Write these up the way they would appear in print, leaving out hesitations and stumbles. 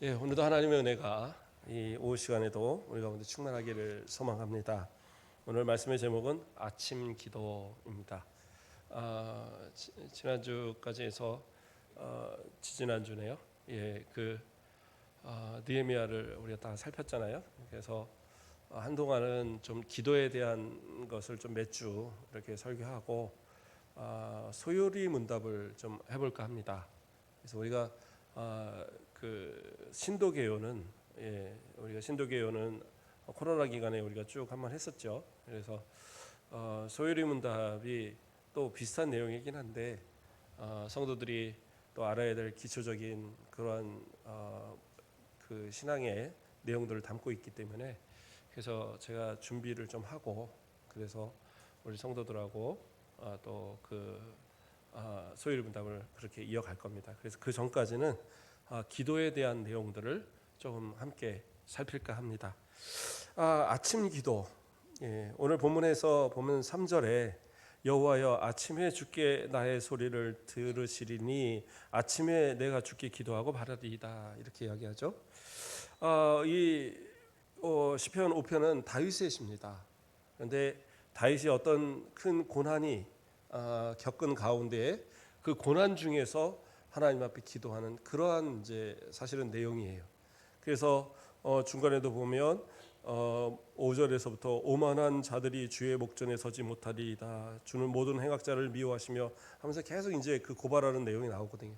예, 오늘도 하나님의 은혜가 이 오후 시간에도 우리 가운데 충만하기를 소망합니다. 오늘 말씀의 제목은 아침 기도입니다. 지난주까지 해서 지지난주네요. 예, 느헤미야를 우리가 다 살폈잖아요. 그래서 한동안은 좀 기도에 대한 것을 좀 몇 주 이렇게 설교하고 소요리 문답을 좀 해볼까 합니다. 그래서 우리가 신도개요는 우리가 신도개요는 코로나 기간에 우리가 쭉 한번 했었죠. 그래서 소요리 문답이 또 비슷한 내용이긴 한데 성도들이 또 알아야 될 기초적인 그러한 그 신앙의 내용들을 담고 있기 때문에 그래서 제가 준비를 좀 하고 그래서 우리 성도들하고 소요리 문답을 그렇게 이어갈 겁니다. 그래서 그 전까지는 기도에 대한 내용들을 조금 함께 살필까 합니다. 아침 기도. 예, 오늘 본문에서 보면 3절에 여호와여 아침에 주께 나의 소리를 들으시리니 아침에 내가 주께 기도하고 바라리이다 이렇게 이야기하죠. 시편 5편은 다윗의 시입니다. 그런데 다윗이 어떤 큰 고난이 겪은 가운데 그 고난 중에서 하나님 앞에 기도하는 그러한 이제 사실은 내용이에요. 그래서 중간에도 보면 5절에서부터 오만한 자들이 주의 목전에 서지 못하리이다. 주는 모든 행악자를 미워하시며 하면서 계속 이제 그 고발하는 내용이 나오거든요.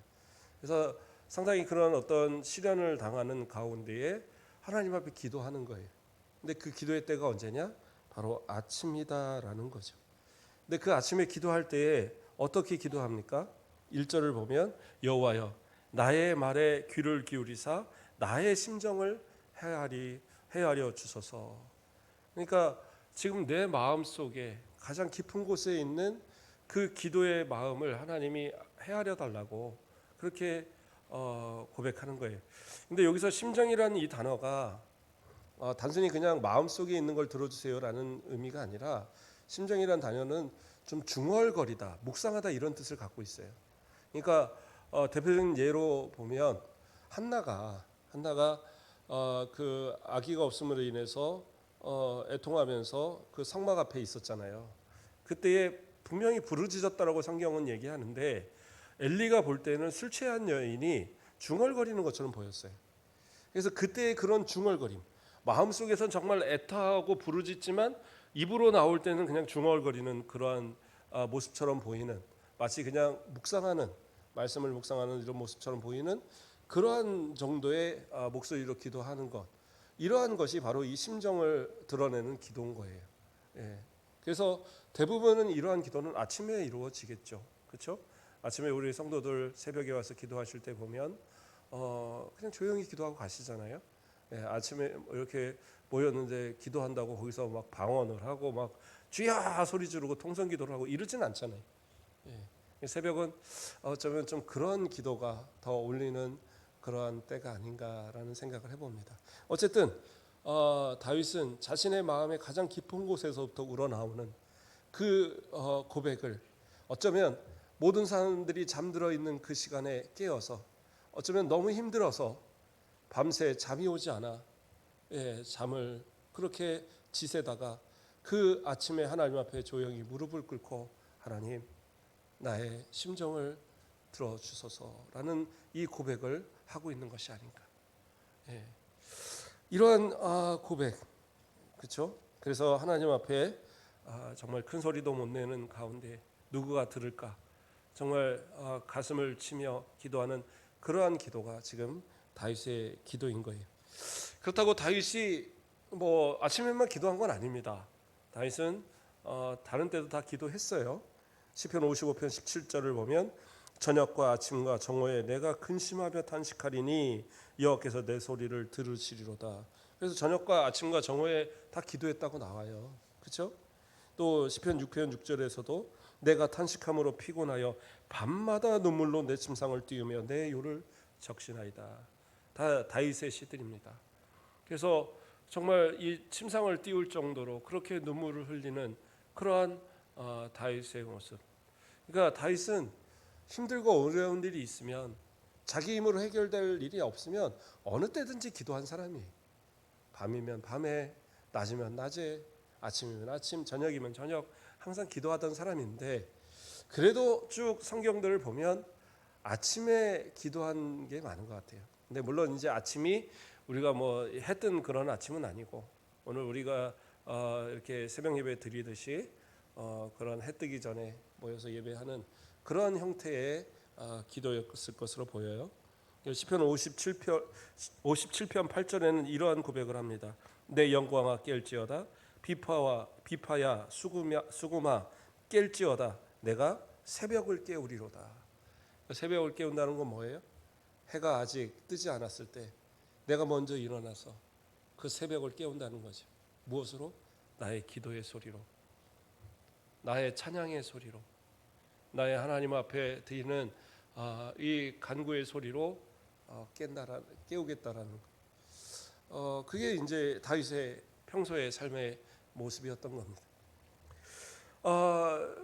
그래서 상당히 그런 어떤 시련을 당하는 가운데에 하나님 앞에 기도하는 거예요. 근데 그 기도의 때가 언제냐? 바로 아침이다라는 거죠. 근데 그 아침에 기도할 때에 어떻게 기도합니까? 1절을 보면 여호와여 나의 말에 귀를 기울이사 나의 심정을 헤아려 주소서. 그러니까 지금 내 마음속에 가장 깊은 곳에 있는 그 기도의 마음을 하나님이 헤아려 달라고 그렇게 고백하는 거예요. 근데 여기서 심정이라는 이 단어가 단순히 그냥 마음속에 있는 걸 들어주세요라는 의미가 아니라 심정이라는 단어는 좀 중얼거리다, 묵상하다 이런 뜻을 갖고 있어요. 그러니까 대표적인 예로 보면 한나가 그 아기가 없음으로 인해서 애통하면서 그 성막 앞에 있었잖아요. 그때에 분명히 부르짖었다라고 성경은 얘기하는데 엘리가 볼 때는 술 취한 여인이 중얼거리는 것처럼 보였어요. 그래서 그때의 그런 중얼거림, 마음속에선 정말 애타하고 부르짖지만 입으로 나올 때는 그냥 중얼거리는 그러한 모습처럼 보이는, 마치 그냥 말씀을 묵상하는 이런 모습처럼 보이는 그러한 정도의 목소리로 기도하는 것, 이러한 것이 바로 이 심정을 드러내는 기도인 거예요. 예. 그래서 대부분은 이러한 기도는 아침에 이루어지겠죠. 그렇죠? 아침에 우리 성도들 새벽에 와서 기도하실 때 보면 그냥 조용히 기도하고 가시잖아요. 예, 아침에 이렇게 모였는데 기도한다고 거기서 막 방언을 하고 막 주야 소리 지르고 통성 기도를 하고 이러진 않잖아요. 예. 새벽은 어쩌면 좀 그런 기도가 더 어울리는 그러한 때가 아닌가라는 생각을 해봅니다. 어쨌든 다윗은 자신의 마음의 가장 깊은 곳에서부터 우러나오는 그 고백을 어쩌면 모든 사람들이 잠들어 있는 그 시간에 깨어서 어쩌면 너무 힘들어서 밤새 잠이 오지 않아 잠을 그렇게 지새다가 그 아침에 하나님 앞에 조용히 무릎을 꿇고 하나님 나의 심정을 들어주소서라는 이 고백을 하고 있는 것이 아닌가. 이러한 고백, 그렇죠? 그래서 하나님 앞에 정말 큰 소리도 못 내는 가운데 누구가 들을까? 정말 가슴을 치며 기도하는 그러한 기도가 지금 다윗의 기도인 거예요. 그렇다고 다윗이 뭐 아침에만 기도한 건 아닙니다. 다윗은 다른 때도 다 기도했어요. 시편 55편 17절을 보면 저녁과 아침과 정오에 내가 근심하며 탄식하리니 여호와께서 내 소리를 들으시리로다. 그래서 저녁과 아침과 정오에 다 기도했다고 나와요. 그렇죠? 또 시편 6편 6절에서도 내가 탄식함으로 피곤하여 밤마다 눈물로 내 침상을 띄우며 내 요를 적시나이다. 다 다윗의 시들입니다. 그래서 정말 이 침상을 띄울 정도로 그렇게 눈물을 흘리는 그러한 다윗의 모습. 그러니까 다윗은 힘들고 어려운 일이 있으면 자기 힘으로 해결될 일이 없으면 어느 때든지 기도한 사람이, 밤이면 밤에, 낮이면 낮에, 아침이면 아침, 저녁이면 저녁 항상 기도하던 사람인데, 그래도 쭉 성경들을 보면 아침에 기도한 게 많은 것 같아요. 근데 물론 이제 아침이 우리가 뭐 해 뜬 그런 아침은 아니고, 오늘 우리가 이렇게 새벽 예배 드리듯이 그런 해 뜨기 전에 모여서 예배하는 그런 형태의 기도였을 것으로 보여요. 시편 57편 8절에는 이러한 고백을 합니다. 내 영광아 깰지어다, 비파야 수구마 깰지어다, 내가 새벽을 깨우리로다. 새벽을 깨운다는 건 뭐예요? 해가 아직 뜨지 않았을 때 내가 먼저 일어나서 그 새벽을 깨운다는 거죠. 무엇으로? 나의 기도의 소리로, 나의 찬양의 소리로, 나의 하나님 앞에 드리는 이 간구의 소리로 깨우겠다라는 거. 그게 이제 다윗의 평소의 삶의 모습이었던 겁니다.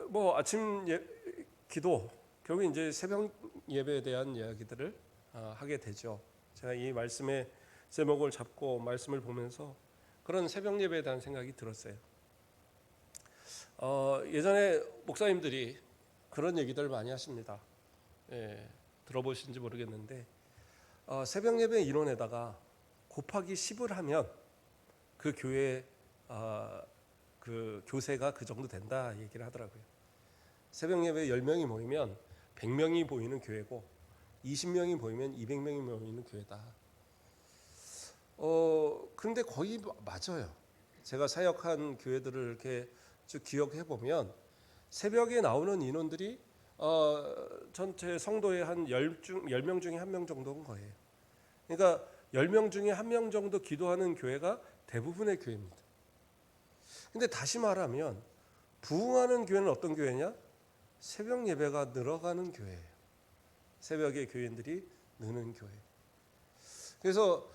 뭐 아침 기도, 결국 이제 새벽 예배에 대한 이야기들을 하게 되죠. 제가 이 말씀의 제목을 잡고 말씀을 보면서 그런 새벽 예배에 대한 생각이 들었어요. 예전에 목사님들이 그런 얘기들 많이 하십니다. 들어보신지 모르겠는데 새벽 예배 인원에다가 곱하기 10을 하면 그 교회 그 교세가 그 정도 된다 얘기를 하더라고요. 새벽 예배 10명이 모이면 100명이 모이는 교회고 20명이 모이면 200명이 모이는 교회다. 그런데 거의 맞아요. 제가 사역한 교회들을 이렇게 쭉 기억해 보면 새벽에 나오는 인원들이 전체 성도의 한 10명 중에 1명 정도인 거예요. 그러니까 10명 중에 1명 정도 기도하는 교회가 대부분의 교회입니다. 근데 다시 말하면 부흥하는 교회는 어떤 교회냐? 새벽 예배가 늘어가는 교회예요. 새벽에 교인들이 느는 교회. 그래서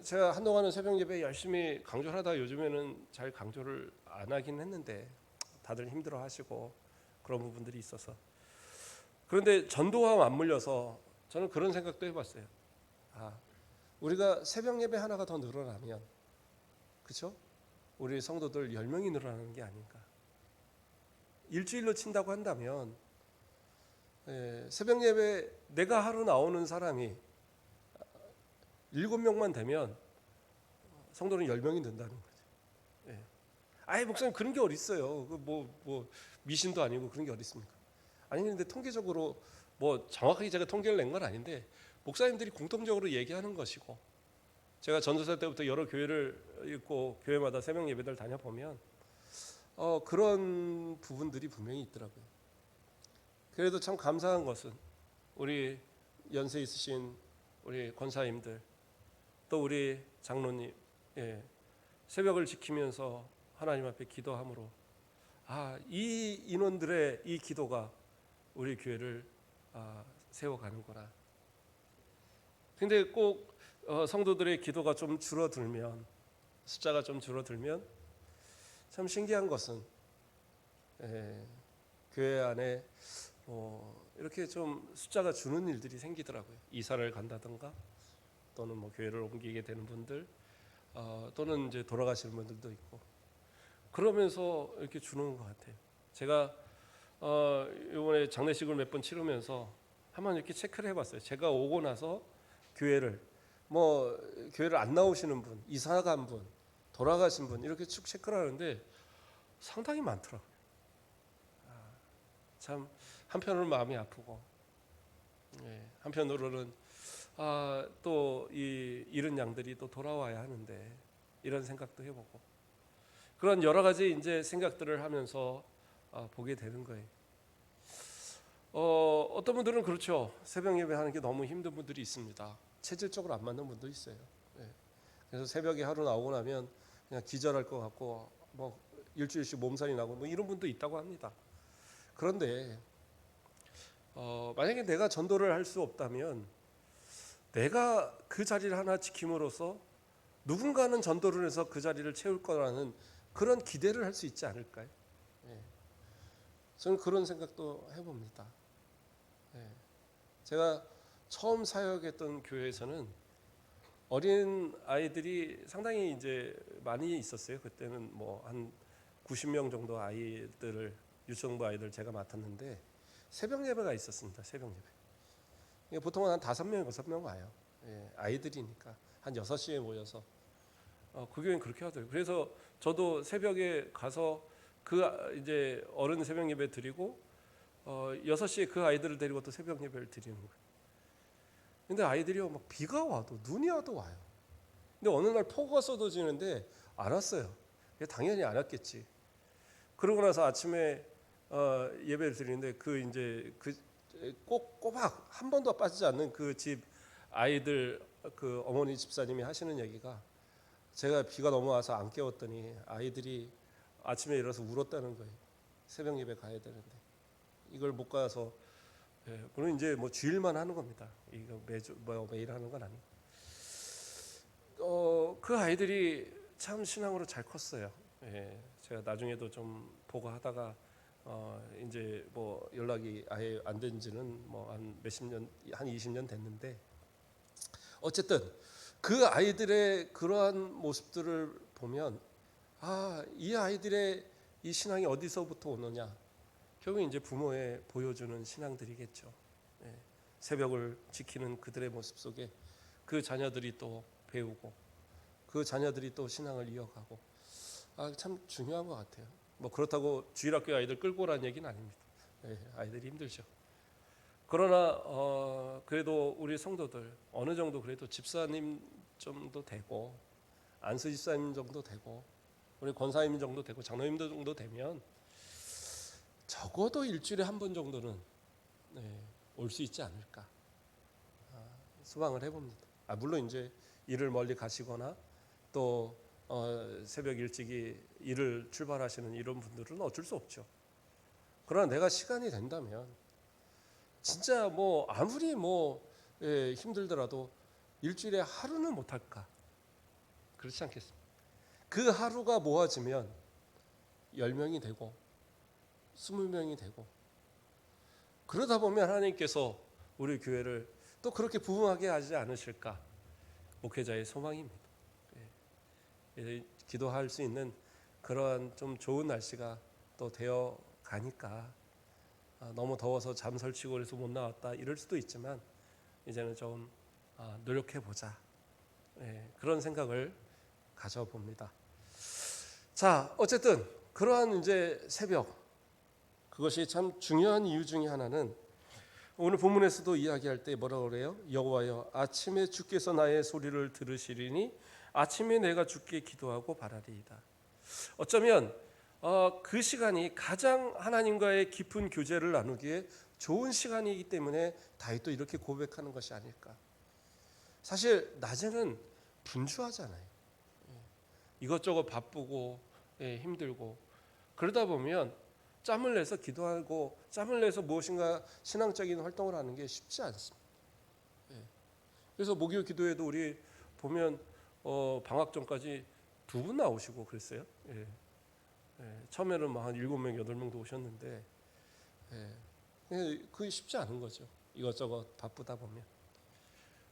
제가 한동안은 새벽 예배 열심히 강조를 하다 요즘에는 잘 강조를 안 하긴 했는데 다들 힘들어하시고 그런 부분들이 있어서. 그런데 전도와 맞물려서 저는 그런 생각도 해봤어요. 우리가 새벽 예배 하나가 더 늘어나면, 그렇죠? 우리 성도들 10명이 늘어나는 게 아닌가. 일주일로 친다고 한다면 새벽 예배 내가 하루 나오는 사람이 7명만 되면 성도는 10명이 된다는 거죠. 아이 목사님 그런 게 어디 있어요? 뭐 미신도 아니고 그런 게 어디 있습니까? 아니 근데 통계적으로 뭐 정확하게 제가 통계를 낸 건 아닌데 목사님들이 공통적으로 얘기하는 것이고, 제가 전도사 때부터 여러 교회를 있고 교회마다 새벽 예배들 다녀보면 그런 부분들이 분명히 있더라고요. 그래도 참 감사한 것은 우리 연세 있으신 우리 권사님들, 또 우리 장로님, 새벽을 지키면서 하나님 앞에 기도함으로 이 인원들의 이 기도가 우리 교회를 세워가는구나. 근데 꼭 성도들의 기도가 좀 줄어들면, 숫자가 좀 줄어들면 참 신기한 것은 교회 안에 이렇게 좀 숫자가 주는 일들이 생기더라고요. 이사를 간다든가 또는 뭐 교회를 옮기게 되는 분들, 또는 이제 돌아가시는 분들도 있고, 그러면서 이렇게 주는 것 같아요. 제가 이번에 장례식을 몇 번 치르면서 한번 이렇게 체크를 해봤어요. 제가 오고 나서 교회를 교회를 안 나오시는 분, 이사 간 분, 돌아가신 분 이렇게 쭉 체크를 하는데 상당히 많더라고요. 참 한편으로는 마음이 아프고, 한편으로는 또 이 잃은 양들이 또 돌아와야 하는데 이런 생각도 해보고, 그런 여러 가지 이제 생각들을 하면서 보게 되는 거예요. 어떤 분들은 그렇죠. 새벽 예배하는 게 너무 힘든 분들이 있습니다. 체질적으로 안 맞는 분도 있어요. 그래서 새벽에 하루 나오고 나면 그냥 기절할 것 같고 뭐 일주일씩 몸살이 나고 뭐 이런 분도 있다고 합니다. 그런데 만약에 내가 전도를 할 수 없다면 내가 그 자리를 하나 지킴으로써 누군가는 전도를 해서 그 자리를 채울 거라는 그런 기대를 할 수 있지 않을까요? 저는 그런 생각도 해봅니다. 제가 처음 사역했던 교회에서는 어린 아이들이 상당히 이제 많이 있었어요. 그때는 뭐 한 90명 정도 아이들을, 유치원부 아이들 제가 맡았는데 새벽 예배가 있었습니다. 새벽 예배. 보통은 한 5명, 6명 와요. 예, 아이들이니까 한 6시에 모여서 그 교회는 그렇게 하더라고요. 그래서 저도 새벽에 가서 이제 어른 새벽 예배 드리고 6시에 그 아이들을 데리고 또 새벽 예배를 드리는 거예요. 근데 아이들이요, 막 비가 와도 눈이 와도 와요. 근데 어느 날 폭우가 쏟아지는데 안 왔어요. 당연히 안 왔겠지. 그러고 나서 아침에 예배를 드리는데 꼬박 한 번도 빠지지 않는 그 집 아이들, 그 어머니 집사님이 하시는 얘기가, 제가 비가 넘어와서 안 깨웠더니 아이들이 아침에 일어나서 울었다는 거예요. 새벽 예배 가야 되는데 이걸 못 가서. 그럼 이제 뭐 주일만 하는 겁니다. 이거 매일 하는 건 아니고. 그 아이들이 참 신앙으로 잘 컸어요. 제가 나중에도 좀 보고 하다가 이제 뭐 연락이 아예 안 된지는 뭐 한 몇십 년, 한 20년 됐는데, 어쨌든 그 아이들의 그러한 모습들을 보면 이 아이들의 이 신앙이 어디서부터 오느냐? 결국 이제 부모의 보여주는 신앙들이겠죠. 새벽을 지키는 그들의 모습 속에 그 자녀들이 또 배우고, 그 자녀들이 또 신앙을 이어가고, 참 중요한 것 같아요. 뭐 그렇다고 주일학교 아이들 끌고 오라는 얘기는 아닙니다. 아이들이 힘들죠. 그러나 그래도 우리 성도들 어느 정도 그래도 집사님 정도 되고, 안수 집사님 정도 되고, 우리 권사님 정도 되고, 장로님 정도 되면 적어도 일주일에 한 번 정도는 올 수 있지 않을까 소망을 해봅니다. 물론 이제 일을 멀리 가시거나 또 새벽 일찍이 일을 출발하시는 이런 분들은 어쩔 수 없죠. 그러나 내가 시간이 된다면 진짜 뭐 아무리 힘들더라도 일주일에 하루는 못할까? 그렇지 않겠습니까? 그 하루가 모아지면 10명이 되고 20명이 되고, 그러다 보면 하나님께서 우리 교회를 또 그렇게 부흥하게 하지 않으실까? 목회자의 소망입니다. 기도할 수 있는 그러한 좀 좋은 날씨가 또 되어 가니까 너무 더워서 잠 설치고 그래서 못 나왔다 이럴 수도 있지만, 이제는 좀 노력해 보자, 그런 생각을 가져봅니다. 자, 어쨌든 그러한 이제 새벽, 그것이 참 중요한 이유 중에 하나는 오늘 본문에서도 이야기할 때 뭐라고 그래요? 여호와여, 아침에 주께서 나의 소리를 들으시리니 아침에 내가 주께 기도하고 바라리이다. 어쩌면 그 시간이 가장 하나님과의 깊은 교제를 나누기에 좋은 시간이기 때문에 다윗도 이렇게 고백하는 것이 아닐까. 사실 낮에는 분주하잖아요. 이것저것 바쁘고 힘들고, 그러다 보면 짬을 내서 기도하고 짬을 내서 무엇인가 신앙적인 활동을 하는 게 쉽지 않습니다. 그래서 목요 기도회도 우리 보면 방학 전까지 2분 나오시고 그랬어요. 처음에는 한 7명, 8명도 오셨는데, 그게 쉽지 않은 거죠. 이것저것 바쁘다 보면.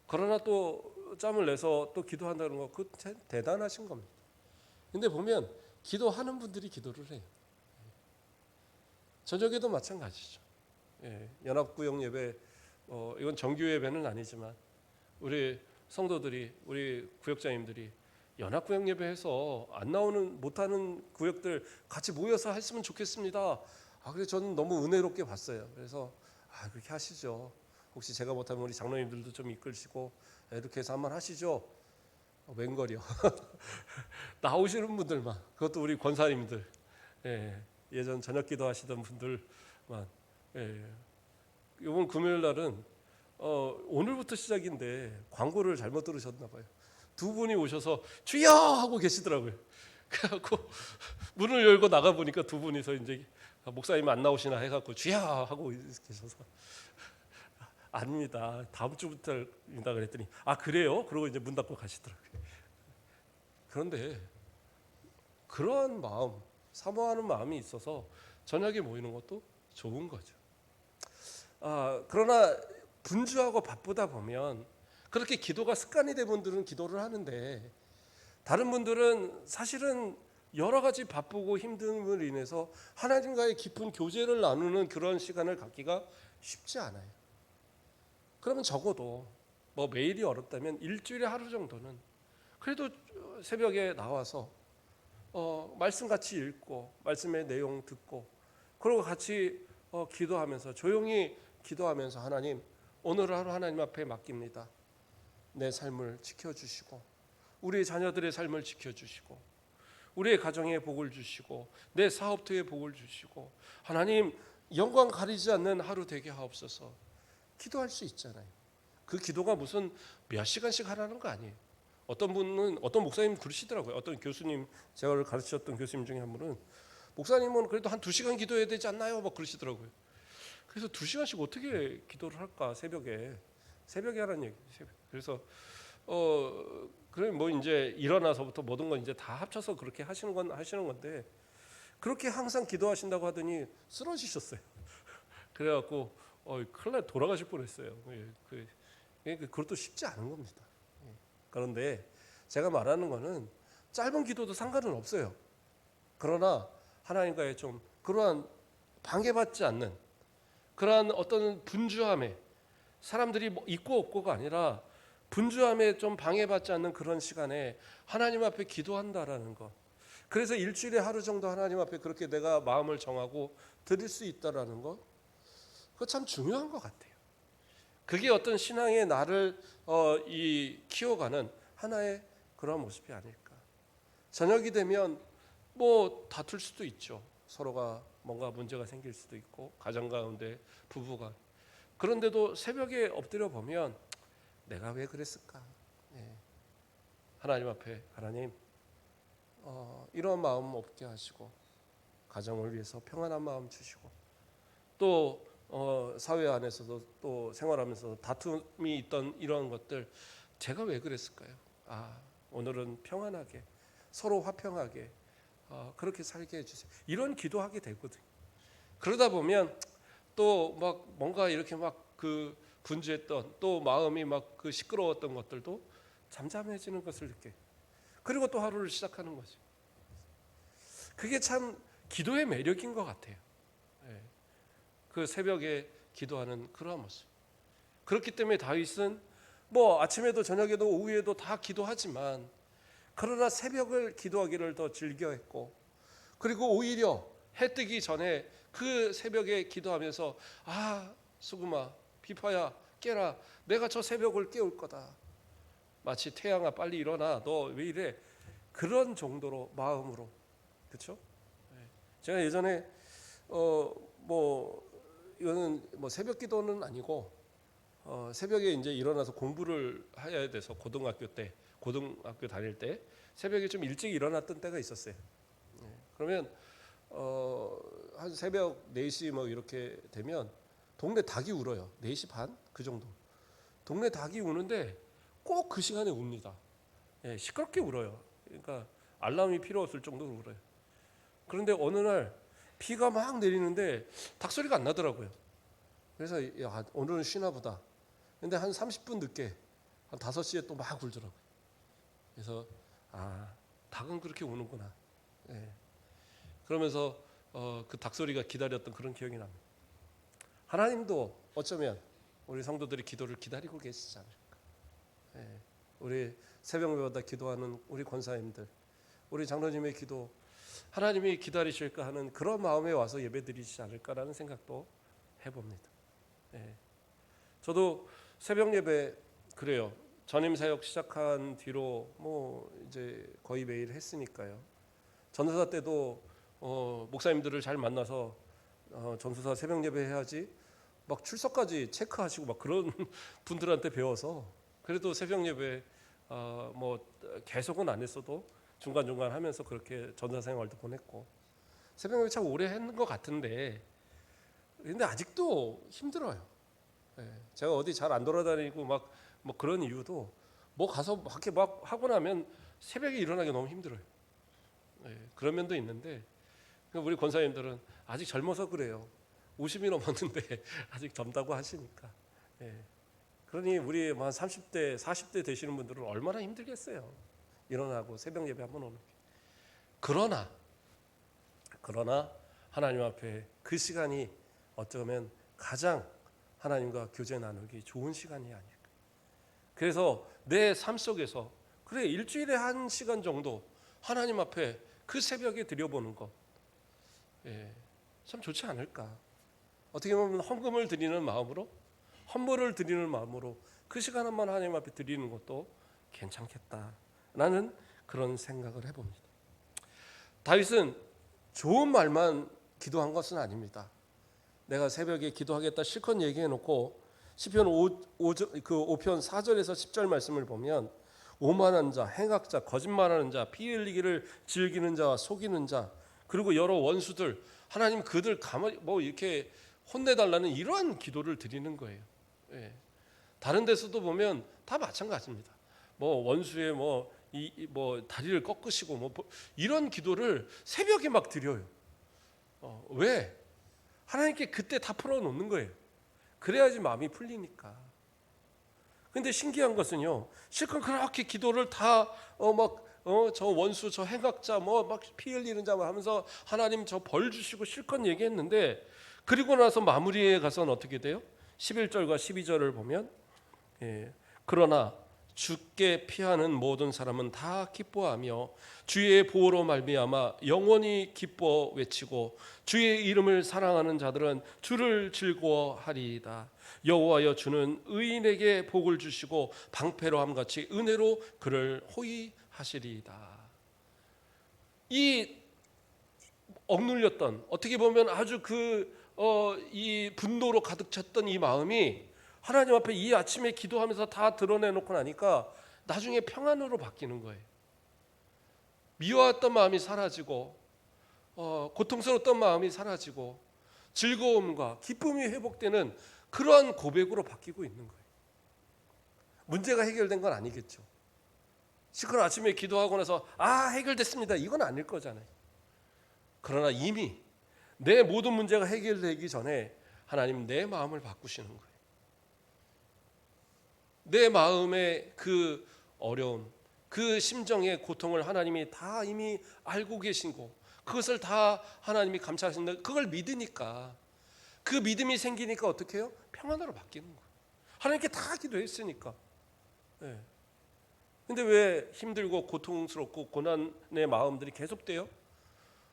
그러나 또 짬을 내서 또 기도한다는 거, 그 대단하신 겁니다. 근데 보면 기도하는 분들이 기도를 해요. 저녁에도 마찬가지죠. 연합구역 예배, 이건 정규 예배는 아니지만 우리 성도들이, 우리 구역장님들이 연합구역 예배해서 안 나오는 못하는 구역들 같이 모여서 했으면 좋겠습니다. 그래서 저는 너무 은혜롭게 봤어요. 그래서 그렇게 하시죠. 혹시 제가 못하면 우리 장로님들도 좀 이끌시고 이렇게 해서 한번 하시죠. 웬걸요. 나오시는 분들만, 그것도 우리 권사님들, 예전 저녁 기도 하시던 분들만. 이번 금요일 날은 오늘부터 시작인데 광고를 잘못 들으셨나 봐요. 2분이 오셔서 주여 하고 계시더라고요. 그래갖고 문을 열고 나가 보니까 2분이서 이제 목사님 안 나오시나 해갖고 주여 하고 계셔서, 아닙니다, 다음 주부터입니다 그랬더니 그래요? 그러고 이제 문 닫고 가시더라고요. 그런데 그러한 마음, 사모하는 마음이 있어서 저녁에 모이는 것도 좋은 거죠. 그러나 분주하고 바쁘다 보면 그렇게 기도가 습관이 된 분들은 기도를 하는데 다른 분들은 사실은 여러 가지 바쁘고 힘듦을 인해서 하나님과의 깊은 교제를 나누는 그런 시간을 갖기가 쉽지 않아요. 그러면 적어도 뭐 매일이 어렵다면 일주일에 하루 정도는 그래도 새벽에 나와서 말씀 같이 읽고 말씀의 내용 듣고 그리고 같이 기도하면서 조용히 기도하면서 하나님 오늘 하루 하나님 앞에 맡깁니다. 내 삶을 지켜주시고 우리 자녀들의 삶을 지켜주시고 우리의 가정에 복을 주시고 내 사업터에 복을 주시고 하나님 영광 가리지 않는 하루 되게 하옵소서. 기도할 수 있잖아요. 그 기도가 무슨 몇 시간씩 하라는 거 아니에요. 어떤 분은 어떤 목사님 그러시더라고요. 어떤 교수님 제가 가르치셨던 교수님 중에 한 분은 목사님은 그래도 한 2시간 기도해야 되지 않나요? 막 그러시더라고요. 그래서 2시간씩 어떻게 기도를 할까 새벽에 하라는 얘기. 그래서 그래 뭐 이제 일어나서부터 모든 건 이제 다 합쳐서 그렇게 하시는 건데 그렇게 항상 기도하신다고 하더니 쓰러지셨어요. 그래갖고 큰일 날 돌아가실 뻔했어요. 그것도 쉽지 않은 겁니다. 그런데 제가 말하는 거는 짧은 기도도 상관은 없어요. 그러나 하나님과의 좀 그러한 방해받지 않는 그러한 어떤 분주함에 사람들이 뭐 있고 없고가 아니라 분주함에 좀 방해받지 않는 그런 시간에 하나님 앞에 기도한다라는 것. 그래서 일주일에 하루 정도 하나님 앞에 그렇게 내가 마음을 정하고 드릴 수 있다라는 것. 그거 참 중요한 것 같아요. 그게 어떤 신앙의 나를 키워가는 하나의 그런 모습이 아닐까. 저녁이 되면 뭐 다툴 수도 있죠. 서로가 뭔가 문제가 생길 수도 있고 가정 가운데 부부가. 그런데도 새벽에 엎드려 보면 내가 왜 그랬을까? 하나님 앞에 하나님 이런 마음 없게 하시고 가정을 위해서 평안한 마음 주시고 또 사회 안에서도 또 생활하면서 다툼이 있던 이런 것들 제가 왜 그랬을까요? 오늘은 평안하게 서로 화평하게 그렇게 살게 해주세요. 이런 기도하게 되거든요. 그러다 보면 또 막 뭔가 이렇게 막 그 분주했던 또 마음이 막 그 시끄러웠던 것들도 잠잠해지는 것을 느껴요. 그리고 또 하루를 시작하는 거죠. 그게 참 기도의 매력인 것 같아요. 그 새벽에 기도하는 그러한 모습. 그렇기 때문에 다윗은 뭐 아침에도 저녁에도 오후에도 다 기도하지만 그러나 새벽을 기도하기를 더 즐겨했고 그리고 오히려 해 뜨기 전에 그 새벽에 기도하면서 수금아 비파야 깨라 내가 저 새벽을 깨울 거다. 마치 태양아 빨리 일어나 너 왜 이래 그런 정도로 마음으로 그렇죠? 제가 예전에 이거는 뭐 새벽 기도는 아니고 새벽에 이제 일어나서 공부를 해야 돼서 고등학교 다닐 때 새벽에 좀 일찍 일어났던 때가 있었어요. 그러면 한 새벽 4시 뭐 이렇게 되면 동네 닭이 울어요. 4시 반 그 정도. 동네 닭이 우는데 꼭 그 시간에 웁니다. 시끄럽게 울어요. 그러니까 알람이 필요 없을 정도로 울어요. 그런데 어느 날 비가 막 내리는데 닭소리가 안 나더라고요. 그래서 오늘은 쉬나 보다. 근데 한 30분 늦게 한 5시에 또 막 울더라고요. 그래서 닭은 그렇게 우는구나. 그러면서 그 닭소리가 기다렸던 그런 기억이 납니다. 하나님도 어쩌면 우리 성도들이 기도를 기다리고 계시지 않을까. 우리 새벽마다 기도하는 우리 권사님들, 우리 장로님의 기도 하나님이 기다리실까 하는 그런 마음에 와서 예배드리지 않을까라는 생각도 해봅니다. 저도 새벽 예배 그래요. 전임 사역 시작한 뒤로 뭐 이제 거의 매일 했으니까요. 전도사 때도 목사님들을 잘 만나서 전도사 새벽 예배 해야지 막 출석까지 체크하시고 막 그런 분들한테 배워서 그래도 새벽 예배 뭐 계속은 안 했어도 중간중간 하면서 그렇게 전도사 생활도 보냈고 새벽 예배 참 오래 했는 것 같은데 근데 아직도 힘들어요. 제가 어디 잘 안 돌아다니고 막 뭐 그런 이유도 뭐 가서 밖에 막 하고 나면 새벽에 일어나기 너무 힘들어요. 그런 면도 있는데 우리 권사님들은 아직 젊어서 그래요. 50이 넘었는데 아직 젊다고 하시니까 예. 그러니 우리 한 30대, 40대 되시는 분들은 얼마나 힘들겠어요. 일어나고 새벽 예배 한번 오는 게. 그러나 하나님 앞에 그 시간이 어쩌면 가장 하나님과 교제 나누기 좋은 시간이 아닐까. 그래서 내 삶 속에서 그래 일주일에 1시간 정도 하나님 앞에 그 새벽에 드려보는 것, 참 좋지 않을까. 어떻게 보면 헌금을 드리는 마음으로, 헌물을 드리는 마음으로 그 시간 한번 하나님 앞에 드리는 것도 괜찮겠다라는 그런 생각을 해봅니다. 다윗은 좋은 말만 기도한 것은 아닙니다. 내가 새벽에 기도하겠다 실컷 얘기해놓고 시편 5편 4절에서 10절 말씀을 보면 오만한 자, 행악자, 거짓말하는 자, 피 흘리기를 즐기는 자와 속이는 자, 그리고 여러 원수들, 하나님 그들 가만히 이렇게 혼내달라는 이러한 기도를 드리는 거예요. 예. 다른 데서도 보면 다 마찬가지입니다. 원수의 다리를 꺾으시고 이런 기도를 새벽에 막 드려요. 왜? 하나님께 그때 다 풀어놓는 거예요. 그래야지 마음이 풀리니까. 근데 신기한 것은요, 실컷 그렇게 기도를 다 저 원수, 저 행악자, 막 피 흘리는 자 하면서 하나님 저 벌 주시고 실컷 얘기했는데, 그리고 나서 마무리에 가서는 어떻게 돼요? 11절과 12절을 보면, 그러나 주께 피하는 모든 사람은 다 기뻐하며 주의 보호로 말미암아 영원히 기뻐 외치고 주의 이름을 사랑하는 자들은 주를 즐거워하리이다. 여호와여 주는 의인에게 복을 주시고 방패로함 같이 은혜로 그를 호위하시리이다. 이 억눌렸던, 어떻게 보면 아주 이 분노로 가득 찼던 이 마음이 하나님 앞에 이 아침에 기도하면서 다 드러내놓고 나니까 나중에 평안으로 바뀌는 거예요. 미워했던 마음이 사라지고 고통스러웠던 마음이 사라지고 즐거움과 기쁨이 회복되는 그러한 고백으로 바뀌고 있는 거예요. 문제가 해결된 건 아니겠죠. 실컷 아침에 기도하고 나서 해결됐습니다, 이건 아닐 거잖아요. 그러나 이미 내 모든 문제가 해결되기 전에 하나님 내 마음을 바꾸시는 거예요. 내 마음의 그 어려움, 그 심정의 고통을 하나님이 다 이미 알고 계시고 그것을 다 하나님이 감찰하신다. 그걸 믿으니까, 그 믿음이 생기니까 어떻게 해요? 평안으로 바뀌는 거예요. 하나님께 다 기도했으니까. 근데 왜 힘들고 고통스럽고 고난의 마음들이 계속돼요?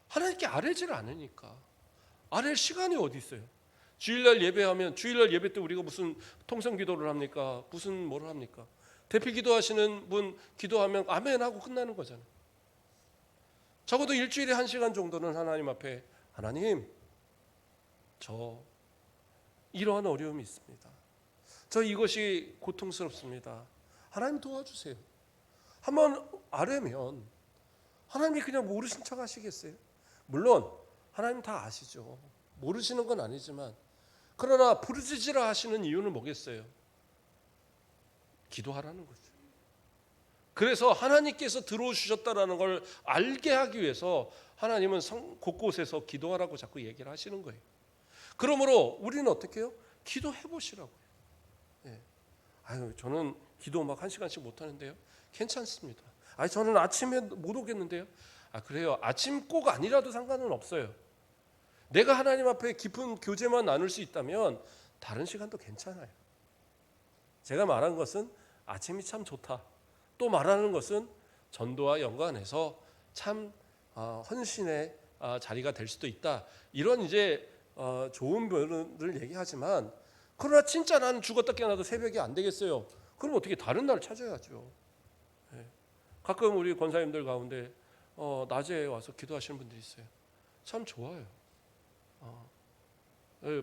하나님께 아뢰지를 않으니까. 아랠 시간이 어디 있어요? 주일날 예배하면 주일날 예배 때 우리가 무슨 통성 기도를 합니까? 무슨 뭘 합니까? 대피 기도하시는 분 기도하면 아멘 하고 끝나는 거잖아요. 적어도 일주일에 1시간 정도는 하나님 앞에, 하나님 저 이러한 어려움이 있습니다. 저 이것이 고통스럽습니다. 하나님 도와주세요. 한번 아뢰면 하나님이 그냥 모르신 척 하시겠어요? 물론 하나님 다 아시죠. 모르시는 건 아니지만, 그러나 부르짖으라 하시는 이유는 뭐겠어요? 기도하라는 거죠. 그래서 하나님께서 들어오셨다라는 걸 알게 하기 위해서 하나님은 곳곳에서 기도하라고 자꾸 얘기를 하시는 거예요. 그러므로 우리는 어떻게 해요? 기도해 보시라고요. 저는 기도 막 1시간씩 못 하는데요. 괜찮습니다. 저는 아침에 못 오겠는데요. 그래요. 아침 꼭 아니라도 상관은 없어요. 내가 하나님 앞에 깊은 교제만 나눌 수 있다면 다른 시간도 괜찮아요. 제가 말한 것은 아침이 참 좋다. 또 말하는 것은 전도와 연관해서 참 헌신의 자리가 될 수도 있다. 이런 이제 좋은 면을 얘기하지만, 그러나 진짜 나는 죽었다 깨어나도 새벽이 안 되겠어요. 그럼 어떻게 다른 날 찾아야죠. 가끔 우리 권사님들 가운데 낮에 와서 기도하시는 분들이 있어요. 참 좋아요.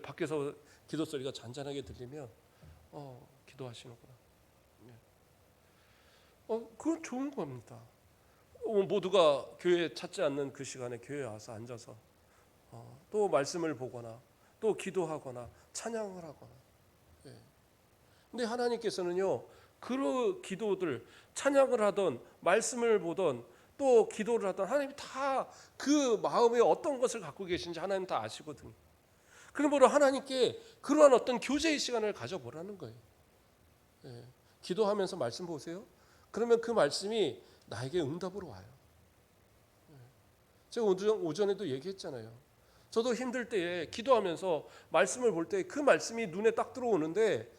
밖에서 기도 소리가 잔잔하게 들리면 기도하시는구나. 그건 좋은 겁니다. 모두가 교회 찾지 않는 그 시간에 교회에 와서 앉아서 또 말씀을 보거나 또 기도하거나 찬양을 하거나. 근데 하나님께서는요, 그 기도들, 찬양을 하던 말씀을 보던 또 기도를 하던, 하나님이 다 그 마음에 어떤 것을 갖고 계신지 하나님 다 아시거든요. 그러므로 하나님께 그러한 어떤 교제의 시간을 가져보라는 거예요. 예. 기도하면서 말씀 보세요. 그러면 그 말씀이 나에게 응답으로 와요. 제가 오전에도 얘기했잖아요. 저도 힘들 때에 기도하면서 말씀을 볼 때 그 말씀이 눈에 딱 들어오는데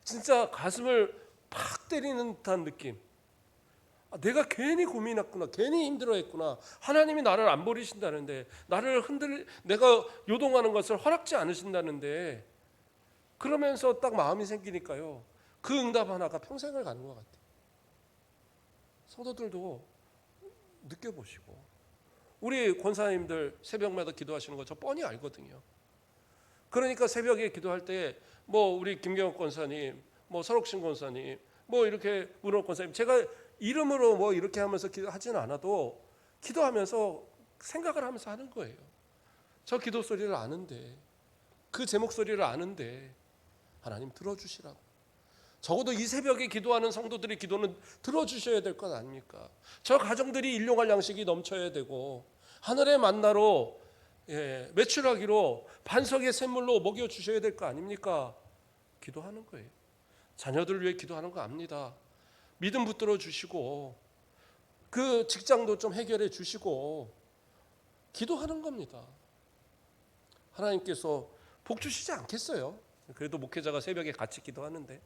진짜 가슴을 팍 때리는 듯한 느낌. 내가 괜히 고민했구나, 괜히 힘들어했구나. 하나님이 나를 안 버리신다는데, 내가 요동하는 것을 허락지 않으신다는데, 그러면서 딱 마음이 생기니까요. 그 응답 하나가 평생을 가는 것 같아요. 성도들도 느껴보시고, 우리 권사님들 새벽마다 기도하시는 거 저 뻔히 알거든요. 그러니까 새벽에 기도할 때 뭐 우리 김경옥 권사님, 뭐 설옥신 권사님, 뭐 이렇게 문호 권사님, 제가 이름으로 뭐 이렇게 하면서 기도하지는 않아도 기도하면서 생각을 하면서 하는 거예요. 저 기도 소리를 아는데, 그 제 목소리를 아는데 하나님 들어주시라고. 적어도 이 새벽에 기도하는 성도들의 기도는 들어주셔야 될 것 아닙니까? 저 가정들이 일용할 양식이 넘쳐야 되고 하늘의 만나로 매출하기로 반석의 샘물로 먹여주셔야 될 거 아닙니까? 기도하는 거예요. 자녀들을 위해 기도하는 거 압니다. 믿음 붙들어 주시고 그 직장도 좀 해결해 주시고 기도하는 겁니다. 하나님께서 복 주시지 않겠어요? 그래도 목회자가 새벽에 같이 기도하는데.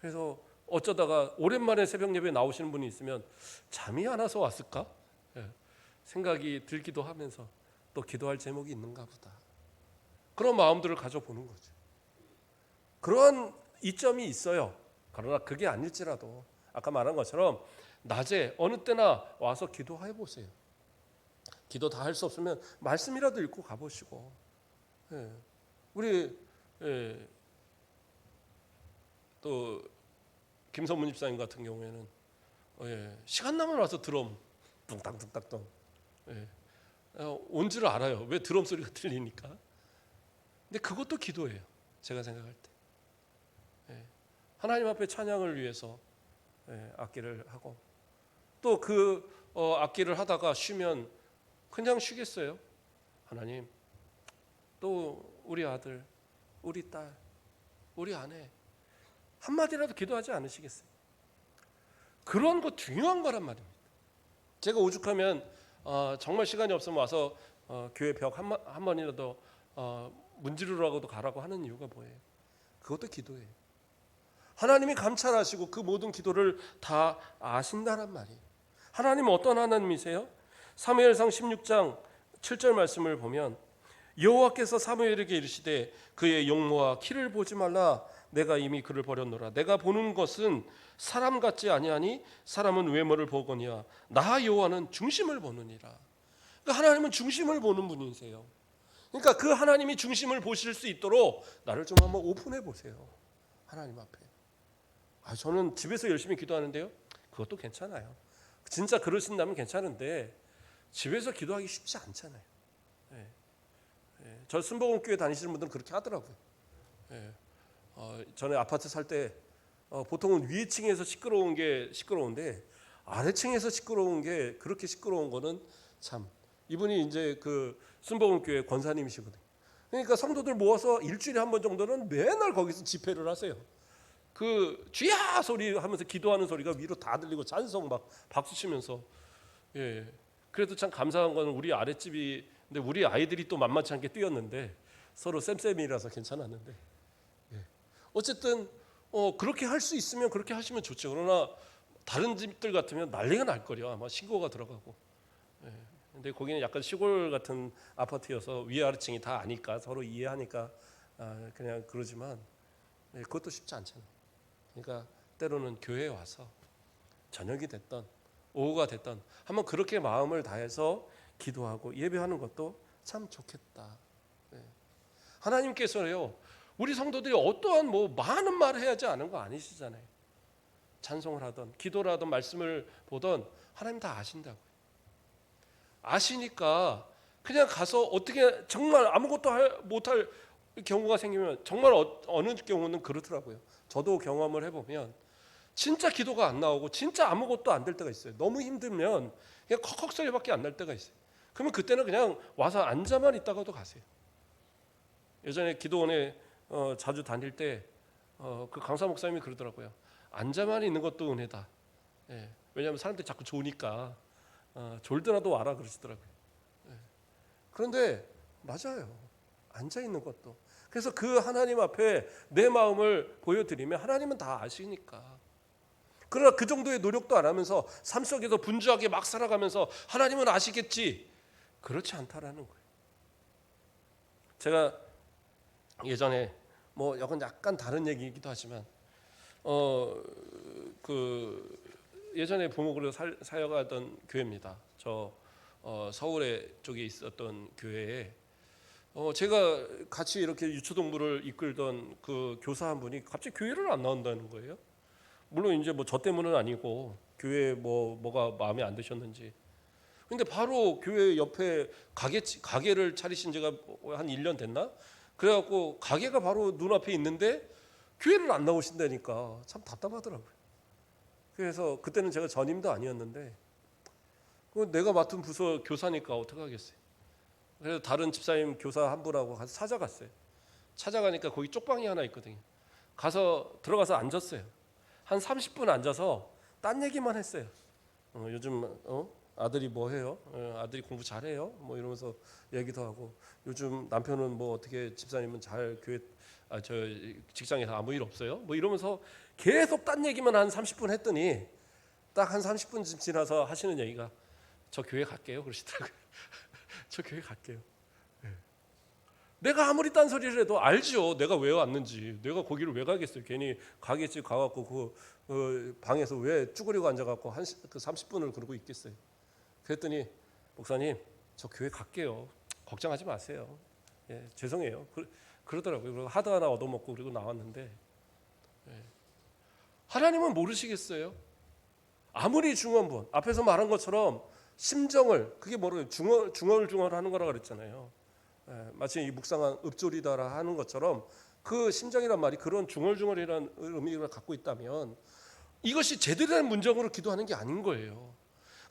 그래서 어쩌다가 오랜만에 새벽 예배에 나오시는 분이 있으면 잠이 안 와서 왔을까? 생각이 들기도 하면서 또 기도할 제목이 있는가 보다. 그런 마음들을 가져보는 거죠. 그런 이점이 있어요. 그러나 그게 아닐지라도 아까 말한 것처럼 낮에 어느 때나 와서 기도해 보세요. 기도 다 할 수 없으면 말씀이라도 읽고 가보시고. 우리 또 김선문 집사님 같은 경우에는 시간 나면 와서 드럼 뚱땅뚱땅뚱 온 줄 알아요. 왜 드럼 소리가 들리니까. 근데 그것도 기도예요. 제가 생각할 때. 하나님 앞에 찬양을 위해서 악기를 하고 또 그 악기를 하다가 쉬면 그냥 쉬겠어요? 하나님, 또 우리 아들, 우리 딸, 우리 아내 한마디라도 기도하지 않으시겠어요? 그런 거 중요한 거란 말입니다. 제가 오죽하면 정말 시간이 없으면 와서 교회 벽 한 번이라도 문지르라고도 가라고 하는 이유가 뭐예요? 그것도 기도예요. 하나님이 감찰하시고 그 모든 기도를 다 아신다란 말이에요. 하나님은 어떤 하나님이세요? 사무엘상 16장 7절 말씀을 보면 여호와께서 사무엘에게 이르시되 그의 용모와 키를 보지 말라. 내가 이미 그를 버렸노라. 내가 보는 것은 사람 같지 아니하니 사람은 외모를 보거니와 나 여호와는 중심을 보느니라. 그러니까 하나님은 중심을 보는 분이세요. 그러니까 그 하나님이 중심을 보실 수 있도록 나를 좀 한번 오픈해 보세요. 하나님 앞에. 저는 집에서 열심히 기도하는데요. 그것도 괜찮아요. 진짜 그러신다면 괜찮은데 집에서 기도하기 쉽지 않잖아요. 저 순복음교회 다니시는 분들은 그렇게 하더라고요. 전에 아파트 살 때 보통은 위층에서 시끄러운 게 시끄러운데 아래층에서 시끄러운 게 그렇게 시끄러운 거는 참 이분이 이제 그 순복음교회 권사님이시거든요. 그러니까 성도들 모아서 일주일에 한 번 정도는 맨날 거기서 집회를 하세요. 그 쥐야 소리 하면서 기도하는 소리가 위로 다 들리고 찬송 막 박수 치면서 그래도 참 감사한 건 우리 아랫집이 근데 우리 아이들이 또 만만치 않게 뛰었는데 서로 쌤쌤이라서 괜찮았는데 어쨌든 그렇게 할 수 있으면 그렇게 하시면 좋죠. 그러나 다른 집들 같으면 난리가 날 거려. 아마 신고가 들어가고. 근데 거기는 약간 시골 같은 아파트여서 위아래층이 다 아니까 서로 이해하니까 그냥 그러지만 그것도 쉽지 않잖아요. 그러니까 때로는 교회에 와서 저녁이 됐던 오후가 됐던 한번 그렇게 마음을 다해서 기도하고 예배하는 것도 참 좋겠다. 하나님께서요 우리 성도들이 어떠한 뭐 많은 말을 해야지 않은 거 아니시잖아요. 찬송을 하던 기도를 하던 말씀을 보던 하나님 다 아신다고요. 아시니까 그냥 가서 어떻게 정말 아무것도 못할 경우가 생기면 정말 어느 경우는 그렇더라고요. 저도 경험을 해보면 진짜 기도가 안 나오고 진짜 아무것도 안 될 때가 있어요. 너무 힘들면 그냥 컥컥 소리밖에 안 날 때가 있어요. 그러면 그때는 그냥 와서 앉아만 있다가도 가세요. 예전에 기도원에 자주 다닐 때 그 강사 목사님이 그러더라고요. 앉아만 있는 것도 은혜다. 예, 왜냐하면 사람들이 자꾸 좋으니까 졸더라도 와라 그러시더라고요. 예, 그런데 맞아요. 앉아 있는 것도. 그래서 그 하나님 앞에 내 마음을 보여드리면 하나님은 다 아시니까. 그러나 그 정도의 노력도 안 하면서 삶 속에서 분주하게 막 살아가면서 하나님은 아시겠지. 그렇지 않다라는 거예요. 제가 예전에 뭐 이건 약간 다른 얘기이기도 하지만 그 예전에 부목으로 사역하던 교회입니다. 저 서울에 쪽에 있었던 교회에 제가 같이 이렇게 유초동부를 이끌던 그 교사 한 분이 갑자기 교회를 안 나온다는 거예요. 물론 이제 뭐 저 때문은 아니고 교회 뭐가 마음에 안 드셨는지. 근데 바로 교회 옆에 가게를 차리신 지가 한 1년 됐나? 그래갖고 가게가 바로 눈앞에 있는데 교회를 안 나오신다니까 참 답답하더라고요. 그래서 그때는 제가 전임도 아니었는데 내가 맡은 부서 교사니까 어떻게 하겠어요. 그래서 다른 집사님 교사 한 분하고 가서 찾아갔어요. 찾아가니까 거기 쪽방이 하나 있거든요. 들어가서 앉았어요. 한 30분 앉아서 딴 얘기만 했어요. 요즘 아들이 뭐 해요? 아들이 공부 잘해요? 뭐 이러면서 얘기도 하고 요즘 남편은 뭐 어떻게 집사님은 잘 교회 저 직장에서 아무 일 없어요? 뭐 이러면서 계속 딴 얘기만 한 30분 했더니 딱 한 30분쯤 지나서 하시는 얘기가 저 교회 갈게요 그러시더라고요. 저 교회 갈게요. 내가 아무리 딴소리를 해도 알죠. 내가 왜 왔는지. 내가 거기를 왜 가겠어요. 괜히 가겠지 가갖고 그 방에서 왜 쭈그리고 앉아갖고 그 30분을 그러고 있겠어요. 그랬더니 목사님 저 교회 갈게요. 걱정하지 마세요. 예, 죄송해요. 그러더라고요. 그리고 하드 하나 얻어먹고 그리고 나왔는데 하나님은 모르시겠어요? 아무리 중언부언 앞에서 말한 것처럼 심정을 그게 뭐라고요? 중얼중얼하는 거라 그랬잖아요. 마치 이 묵상한 읍조리다라 하는 것처럼 그 심정이란 말이 그런 중얼중얼이라는 의미를 갖고 있다면 이것이 제대로 된 문정으로 기도하는 게 아닌 거예요.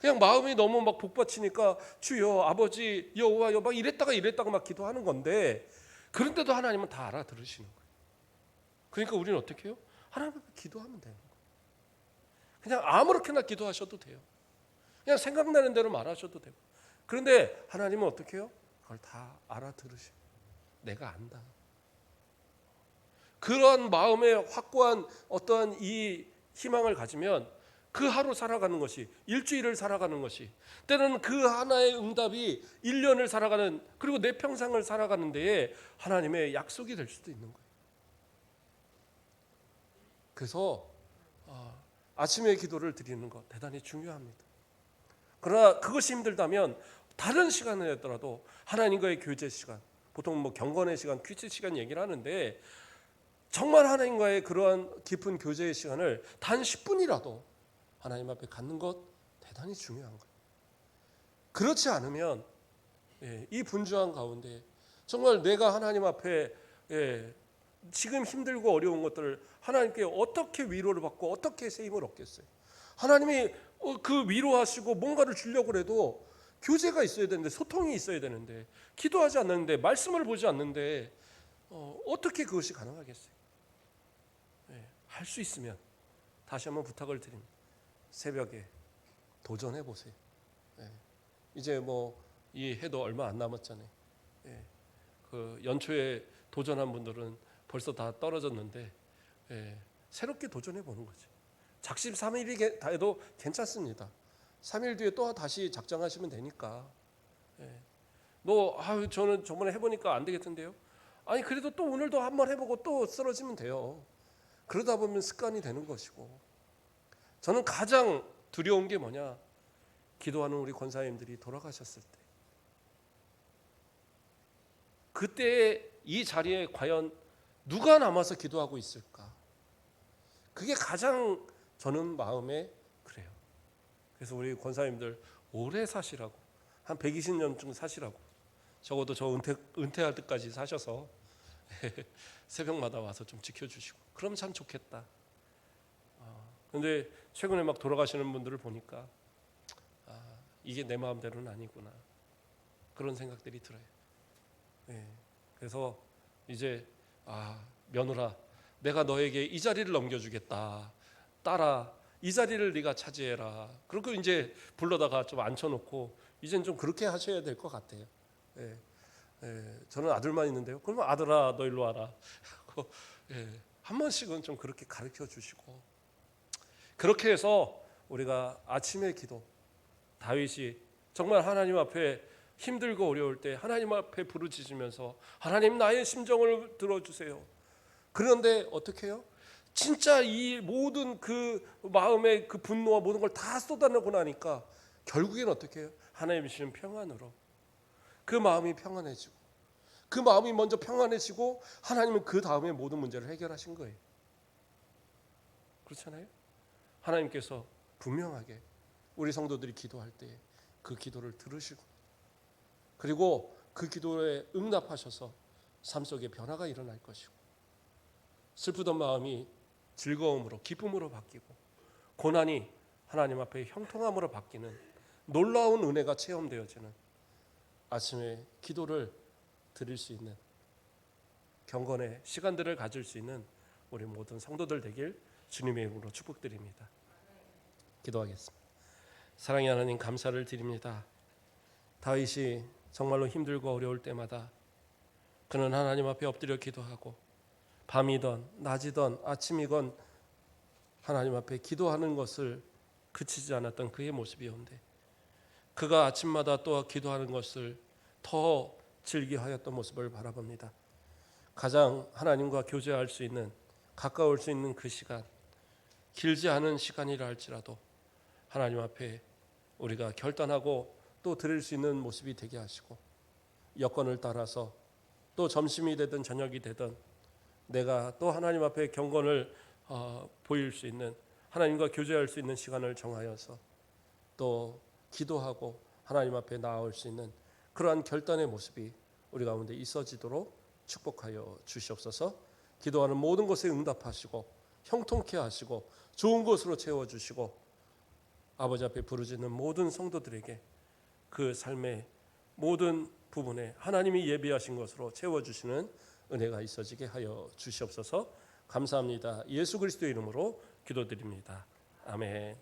그냥 마음이 너무 막 복받치니까 주여 아버지 여호와여 막 이랬다가 막 기도하는 건데 그런데도 하나님은 다 알아들으시는 거예요. 그러니까 우리는 어떻게 해요? 하나님 앞에 기도하면 되는 거예요. 그냥 아무렇게나 기도하셔도 돼요. 그냥 생각나는 대로 말하셔도 되고. 그런데 하나님은 어떻게 해요? 그걸 다 알아들으셔. 내가 안다. 그런 마음의 확고한 어떤 이 희망을 가지면 그 하루 살아가는 것이 일주일을 살아가는 것이 때로는 그 하나의 응답이 1년을 살아가는 그리고 내 평생을 살아가는 데에 하나님의 약속이 될 수도 있는 거예요. 그래서 아침에 기도를 드리는 것 대단히 중요합니다. 그러나 그것이 힘들다면 다른 시간을 하더라도 하나님과의 교제 시간, 보통 뭐 경건의 시간, 퀴즈 시간 얘기를 하는데 정말 하나님과의 그러한 깊은 교제의 시간을 단 10분이라도 하나님 앞에 갖는 것 대단히 중요한 거예요. 그렇지 않으면 이 분주한 가운데 정말 내가 하나님 앞에 지금 힘들고 어려운 것들을 하나님께 어떻게 위로를 받고 어떻게 세임을 얻겠어요. 하나님이 그 위로하시고 뭔가를 주려고 해도 교제가 있어야 되는데 소통이 있어야 되는데 기도하지 않는데 말씀을 보지 않는데 어떻게 그것이 가능하겠어요. 할 수 있으면 다시 한번 부탁을 드립니다. 새벽에 도전해 보세요. 이제 뭐 이 해도 얼마 안 남았잖아요. 그 연초에 도전한 분들은 벌써 다 떨어졌는데 새롭게 도전해 보는 거죠. 작심 3일이 다 해도 괜찮습니다. 3일 뒤에 또 다시 작정하시면 되니까. 저는 저번에 해보니까 안 되겠던데요. 아니 그래도 또 오늘도 한번 해보고 또 쓰러지면 돼요. 그러다 보면 습관이 되는 것이고. 저는 가장 두려운 게 뭐냐? 기도하는 우리 권사님들이 돌아가셨을 때. 그때 이 자리에 과연 누가 남아서 기도하고 있을까? 그게 가장 저는 마음에 그래요. 그래서 우리 권사님들 오래 사시라고 한 120년쯤 사시라고 적어도 저 은퇴할 때까지 사셔서 새벽마다 와서 좀 지켜주시고 그럼 참 좋겠다. 그런데 최근에 막 돌아가시는 분들을 보니까 이게 내 마음대로는 아니구나 그런 생각들이 들어요. 그래서 이제 며느라, 내가 너에게 이 자리를 넘겨주겠다. 딸아, 이 자리를 네가 차지해라. 그리고 이제 불러다가 좀 앉혀놓고 이젠 좀 그렇게 하셔야 될 것 같아요. 예, 저는 아들만 있는데요. 그러면 아들아, 너 일로 와라. 한 번씩은 좀 그렇게 가르쳐 주시고, 그렇게 해서 우리가 아침의 기도, 다윗이 정말 하나님 앞에 힘들고 어려울 때 하나님 앞에 부르짖으면서 하나님, 나의 심정을 들어주세요. 그런데 어떻게 해요? 진짜 이 모든 그 마음의 그 분노와 모든 걸 다 쏟아내고 나니까 결국엔 어떻게 해요? 하나님 주시는 평안으로 그 마음이 평안해지고, 그 마음이 먼저 평안해지고 하나님은 그 다음에 모든 문제를 해결하신 거예요. 그렇잖아요? 하나님께서 분명하게 우리 성도들이 기도할 때 그 기도를 들으시고, 그리고 그 기도에 응답하셔서 삶 속에 변화가 일어날 것이고, 슬프던 마음이 즐거움으로, 기쁨으로 바뀌고, 고난이 하나님 앞에 형통함으로 바뀌는 놀라운 은혜가 체험되어지는 아침에 기도를 드릴 수 있는 경건의 시간들을 가질 수 있는 우리 모든 성도들 되길 주님의 이름으로 축복드립니다. 기도하겠습니다. 사랑의 하나님, 감사를 드립니다. 다윗이 정말로 힘들고 어려울 때마다 그는 하나님 앞에 엎드려 기도하고, 밤이든 낮이든 아침이건 하나님 앞에 기도하는 것을 그치지 않았던 그의 모습이었는데, 그가 아침마다 또 기도하는 것을 더 즐겨하였던 모습을 바라봅니다. 가장 하나님과 교제할 수 있는, 가까울 수 있는 그 시간, 길지 않은 시간이라 할지라도 하나님 앞에 우리가 결단하고 또 드릴 수 있는 모습이 되게 하시고, 여건을 따라서 또 점심이 되든 저녁이 되든 내가 또 하나님 앞에 경건을 보일 수 있는, 하나님과 교제할 수 있는 시간을 정하여서 또 기도하고 하나님 앞에 나아올 수 있는 그러한 결단의 모습이 우리 가운데 있어지도록 축복하여 주시옵소서. 기도하는 모든 것에 응답하시고 형통케 하시고 좋은 것으로 채워주시고, 아버지 앞에 부르짖는 모든 성도들에게 그 삶의 모든 부분에 하나님이 예비하신 것으로 채워주시는 은혜가 있어지게 하여 주시옵소서. 감사합니다. 예수 그리스도의 이름으로 기도드립니다. 아멘.